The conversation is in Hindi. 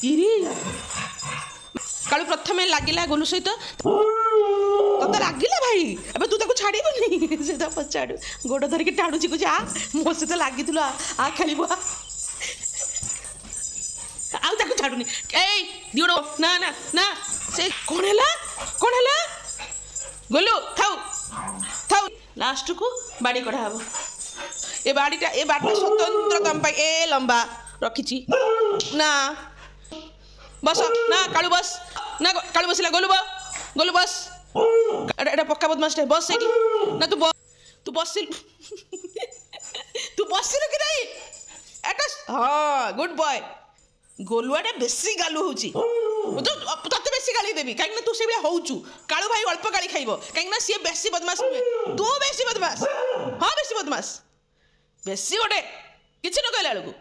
इरे कालू प्रथमे लागिला गोलू सहित तते लागिला भाई अब तू ताको छाड़ीबनी से पचाड़ू गोड़ धरिक टाणुची कुछ आ मो सहित लागिथिलु आ खेलिबो आउ ताको छाड़ुनी ए दिउडो ना ना ना से कोन हैला गोलू थाउ थाउ लास्ट को बाड़ी कढ़ा हबो ए बाड़ी स्वतंत्र तम पाई ए लंबा रखिची ना बस ना कालू बस ना कालू बसला गोलू बस एटा पक्का बदमाश है बस सेठी ना तू बस कि नहीं एटा हां गुड बॉय गोलुआटा बेसी गालू होची तो तते बेसी गाली देबी काहे ना तू से बिया होउचू कालू भाई अल्प गाली खाइबो काहे ना सी बेसी बदमाश हुए तू बेसी बदमाश हां बेसी बदमाश बेसी गोटे किछि न कहला लकू